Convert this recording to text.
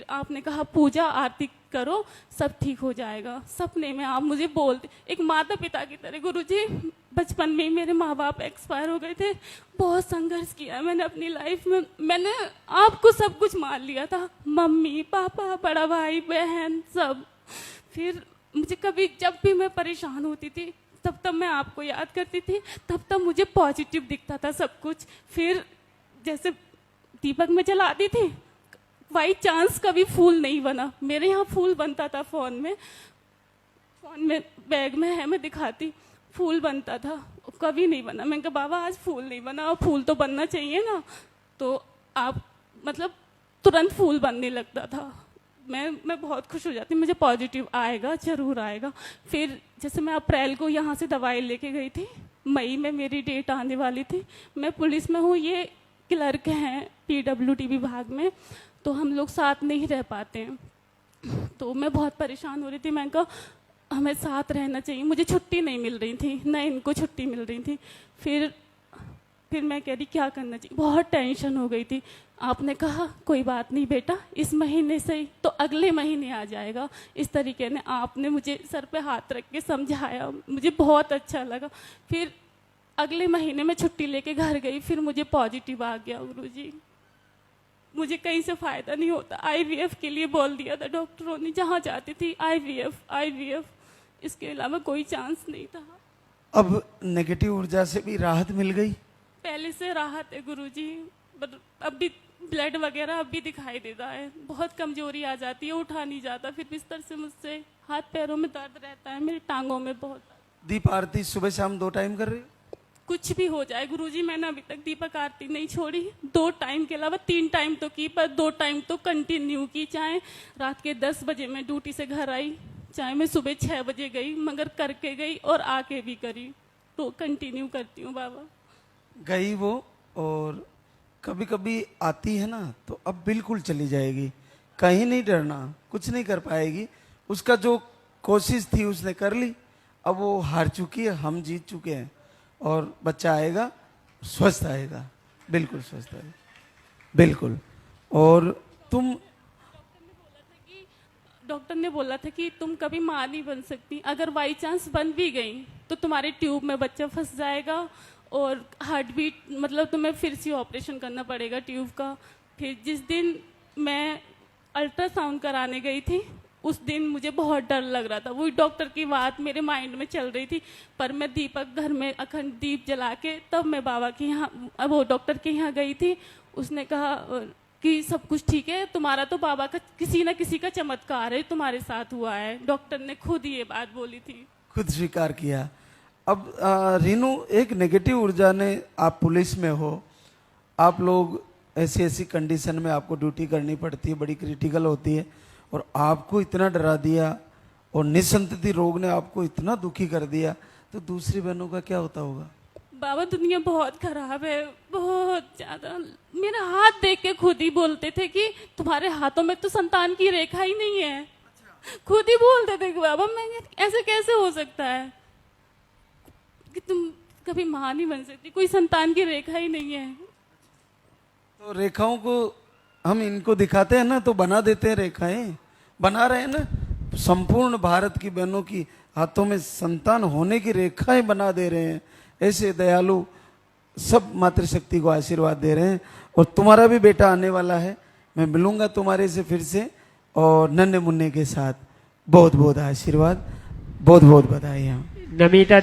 आपने कहा पूजा आरती करो सब ठीक हो जाएगा। सपने में आप मुझे बोलते एक माता पिता की तरह। गुरुजी बचपन में ही मेरे माँ बाप एक्सपायर हो गए थे। बहुत संघर्ष किया है मैंने अपनी लाइफ में। मैंने आपको सब कुछ मान लिया था, मम्मी पापा बड़ा भाई बहन सब। फिर मुझे कभी जब भी मैं परेशान होती थी तब मैं आपको याद करती थी, तब मुझे पॉजिटिव दिखता था सब कुछ। फिर जैसे दीपक में जलाती थी, बाई चांस कभी फूल नहीं बना। मेरे यहाँ फूल बनता था फोन में बैग में है, मैं दिखाती, फूल बनता था, कभी नहीं बना। मैंने कहा बाबा आज फूल नहीं बना, और फूल तो बनना चाहिए ना। तो आप मतलब तुरंत फूल बनने लगता था। मैं बहुत खुश हो जाती, मुझे पॉजिटिव आएगा, जरूर आएगा। फिर जैसे मैं अप्रैल को यहाँ से दवाई लेके गई थी, मई में मेरी डेट आने वाली थी। मैं पुलिस में हूँ, ये क्लर्क हैं PWD विभाग में, तो हम लोग साथ नहीं रह पाते हैं। तो मैं बहुत परेशान हो रही थी। मैंने कहा हमें साथ रहना चाहिए। मुझे छुट्टी नहीं मिल रही थी, न इनको छुट्टी मिल रही थी। फिर मैं कह रही क्या करना चाहिए, बहुत टेंशन हो गई थी। आपने कहा कोई बात नहीं बेटा, इस महीने से ही तो अगले महीने आ जाएगा। इस तरीके ने आपने मुझे सर पे हाथ रख के समझाया, मुझे बहुत अच्छा लगा। फिर अगले महीने में छुट्टी लेके घर गई, फिर मुझे पॉजिटिव आ गया। गुरुजी मुझे कहीं से फ़ायदा नहीं होता। IVF के लिए बोल दिया था डॉक्टरों ने, जहाँ जाती थी IVF, इसके अलावा कोई चांस नहीं था। अब नेगेटिव ऊर्जा से भी राहत मिल गई? पहले से राहत है गुरुजी, पर अब भी ब्लड वगैरह अब भी दिखाई देता है। बहुत कमजोरी आ जाती है, उठा नहीं जाता। फिर बिस्तर से मुझसे हाथ पैरों में दर्द रहता है, मेरी टांगों में बहुत। दीप आरती सुबह शाम 2 टाइम कर रही हो? कुछ भी हो जाए गुरुजी, मैंने अभी तक दीपक आरती नहीं छोड़ी। 2 टाइम के अलावा 3 टाइम तो की, पर 2 टाइम तो कंटिन्यू की। चाहे रात के 10 बजे मैं ड्यूटी से घर आई, चाहे मैं सुबह 6 बजे गई, मगर करके गई और आके भी करी। तो कंटिन्यू करती हूँ बाबा। गई वो, और कभी कभी आती है ना, तो अब बिल्कुल चली जाएगी। कहीं नहीं डरना, कुछ नहीं कर पाएगी। उसका जो कोशिश थी उसने कर ली, अब वो हार चुकी है, हम जीत चुके हैं। और बच्चा आएगा, स्वस्थ आएगा, बिल्कुल स्वस्थ आएगा, बिल्कुल। और तुम डॉक्टर ने बोला था कि तुम कभी माँ नहीं बन सकती। अगर बाई चांस बन भी गई तो तुम्हारे ट्यूब में बच्चा फंस जाएगा और हार्ट बीट, मतलब तुम्हें फिर से ऑपरेशन करना पड़ेगा ट्यूब का। फिर जिस दिन मैं अल्ट्रासाउंड कराने गई थी, उस दिन मुझे बहुत डर लग रहा था। वही डॉक्टर की बात मेरे माइंड में चल रही थी। पर मैं दीपक घर में अखंड दीप जला के तब मैं बाबा के यहाँ, वो डॉक्टर के यहाँ गई थी। उसने कहा कि सब कुछ ठीक है, तुम्हारा तो बाबा का किसी न किसी का चमत्कार है, तुम्हारे साथ हुआ है। डॉक्टर ने खुद ये बात बोली थी, खुद स्वीकार किया। अब रीनू, एक नेगेटिव ऊर्जा ने, आप पुलिस में हो, आप लोग ऐसी कंडीशन में आपको ड्यूटी करनी पड़ती है, बड़ी क्रिटिकल होती है, और आपको इतना डरा दिया और निसंतति रोग ने आपको इतना दुखी कर दिया, तो दूसरी बहनों का क्या होता होगा? बाबा दुनिया बहुत खराब है, बहुत ज्यादा। मेरा हाथ देख के खुद ही बोलते थे कि तुम्हारे हाथों में तो संतान की रेखा ही नहीं है। खुद ही बोलते थे कि बाबा मैं ऐसे कैसे हो सकता है कि तुम कभी मां नहीं बन सकती, कोई संतान की रेखा ही नहीं है। तो रेखाओं को हम इनको दिखाते हैं ना, तो बना देते हैं रेखाएं, बना रहे हैं ना। संपूर्ण भारत की बहनों की हाथों में संतान होने की रेखाएं बना दे रहे हैं। ऐसे दयालु सब मातृशक्ति को आशीर्वाद दे रहे हैं। और तुम्हारा भी बेटा आने वाला है, मैं मिलूंगा तुम्हारे से फिर से, और नन्हे मुन्ने के साथ। बहुत बहुत आशीर्वाद, बहुत बहुत बधाई। नमिता।